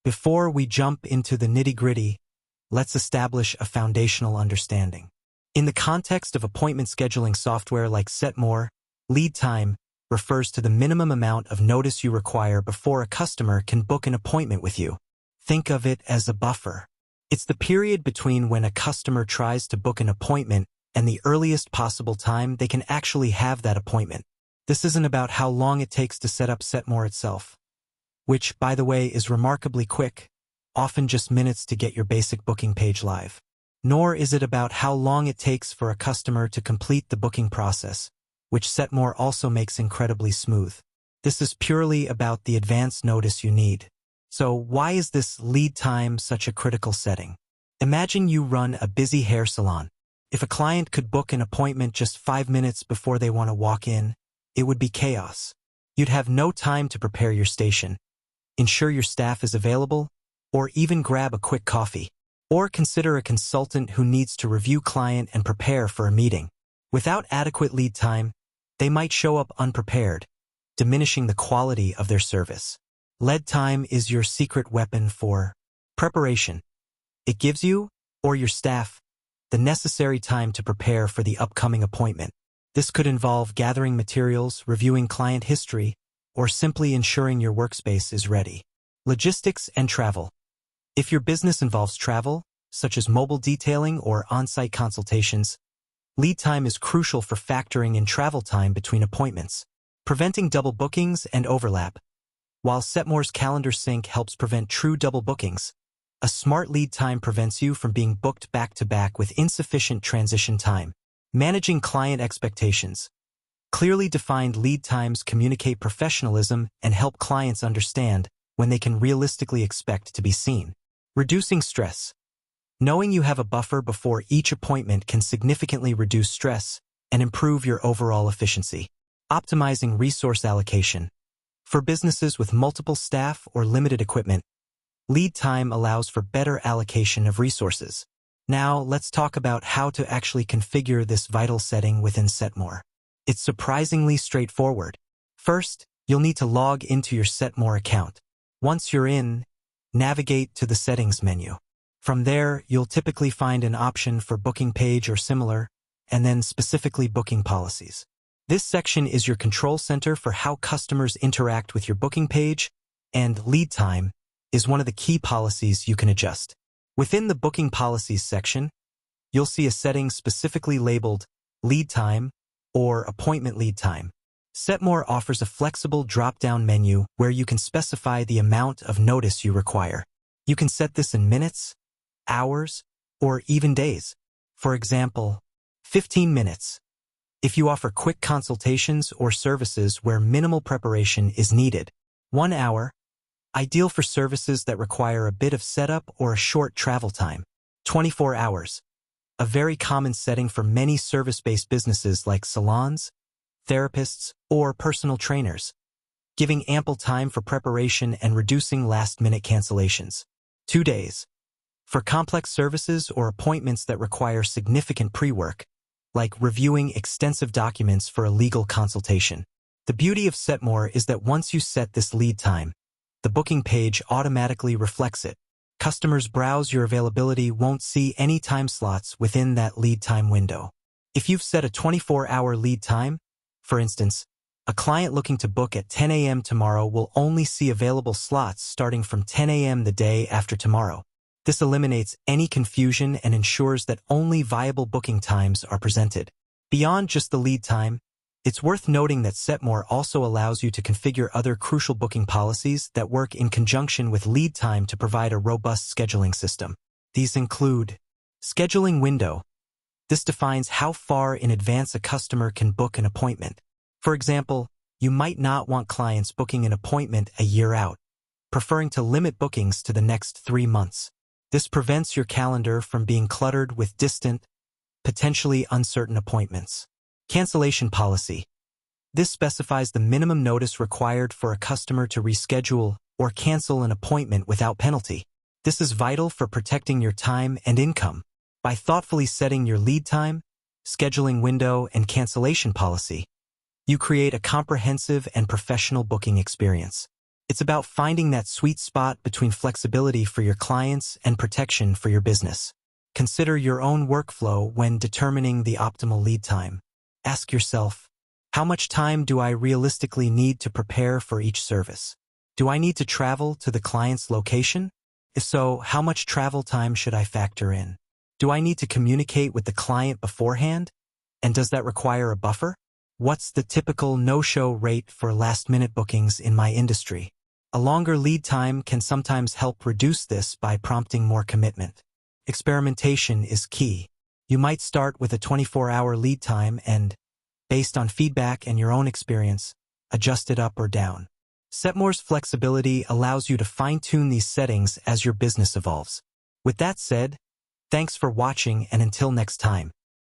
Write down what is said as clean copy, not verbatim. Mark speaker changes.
Speaker 1: Before we jump into the nitty-gritty, let's establish a foundational understanding. In the context of appointment scheduling software like Setmore, lead time refers to the minimum amount of notice you require before a customer can book an appointment with you. Think of it as a buffer. It's the period between when a customer tries to book an appointment and the earliest possible time they can actually have that appointment. This isn't about how long it takes to set up Setmore itself, which, by the way, is remarkably quick, often just minutes to get your basic booking page live. Nor is it about how long it takes for a customer to complete the booking process, which Setmore also makes incredibly smooth. This is purely about the advance notice you need. So why is this lead time such a critical setting? Imagine you run a busy hair salon. If a client could book an appointment just 5 minutes before they want to walk in, it would be chaos. You'd have no time to prepare your station, ensure your staff is available, or even grab a quick coffee. Or consider a consultant who needs to review client and prepare for a meeting. Without adequate lead time, they might show up unprepared, diminishing the quality of their service. Lead time is your secret weapon for preparation. It gives you, or your staff, the necessary time to prepare for the upcoming appointment. This could involve gathering materials, reviewing client history, or simply ensuring your workspace is ready. Logistics and travel. If your business involves travel, such as mobile detailing or on-site consultations, lead time is crucial for factoring in travel time between appointments, preventing double bookings and overlap. While Setmore's calendar sync helps prevent true double bookings, a smart lead time prevents you from being booked back-to-back with insufficient transition time. Managing client expectations. Clearly defined lead times communicate professionalism and help clients understand when they can realistically expect to be seen. Reducing stress. Knowing you have a buffer before each appointment can significantly reduce stress and improve your overall efficiency. Optimizing resource allocation. For businesses with multiple staff or limited equipment, lead time allows for better allocation of resources. Now, let's talk about how to actually configure this vital setting within Setmore. It's surprisingly straightforward. First, you'll need to log into your Setmore account. Once you're in, navigate to the Settings menu. From there, you'll typically find an option for Booking Page or similar, and then specifically Booking Policies. This section is your control center for how customers interact with your booking page, and lead time is one of the key policies you can adjust. Within the Booking Policies section, you'll see a setting specifically labeled Lead Time or Appointment Lead Time. Setmore offers a flexible drop-down menu where you can specify the amount of notice you require. You can set this in minutes, hours, or even days. For example, 15 minutes. If you offer quick consultations or services where minimal preparation is needed. 1 hour, ideal for services that require a bit of setup or a short travel time. 24 hours, a very common setting for many service-based businesses like salons, therapists, or personal trainers, giving ample time for preparation and reducing last-minute cancellations. 2 days. For complex services or appointments that require significant pre-work, like reviewing extensive documents for a legal consultation. The beauty of Setmore is that once you set this lead time, the booking page automatically reflects it. Customers browse your availability won't see any time slots within that lead time window. If you've set a 24-hour lead time, for instance, a client looking to book at 10 a.m. tomorrow will only see available slots starting from 10 a.m. the day after tomorrow. This eliminates any confusion and ensures that only viable booking times are presented. Beyond just the lead time, it's worth noting that Setmore also allows you to configure other crucial booking policies that work in conjunction with lead time to provide a robust scheduling system. These include scheduling window. This defines how far in advance a customer can book an appointment. For example, you might not want clients booking an appointment a year out, preferring to limit bookings to the next 3 months. This prevents your calendar from being cluttered with distant, potentially uncertain appointments. Cancellation policy. This specifies the minimum notice required for a customer to reschedule or cancel an appointment without penalty. This is vital for protecting your time and income. By thoughtfully setting your lead time, scheduling window, and cancellation policy, you create a comprehensive and professional booking experience. It's about finding that sweet spot between flexibility for your clients and protection for your business. Consider your own workflow when determining the optimal lead time. Ask yourself, how much time do I realistically need to prepare for each service? Do I need to travel to the client's location? If so, how much travel time should I factor in? Do I need to communicate with the client beforehand? And does that require a buffer? What's the typical no-show rate for last-minute bookings in my industry? A longer lead time can sometimes help reduce this by prompting more commitment. Experimentation is key. You might start with a 24-hour lead time and, based on feedback and your own experience, adjust it up or down. Setmore's flexibility allows you to fine-tune these settings as your business evolves. With that said, thanks for watching, and until next time.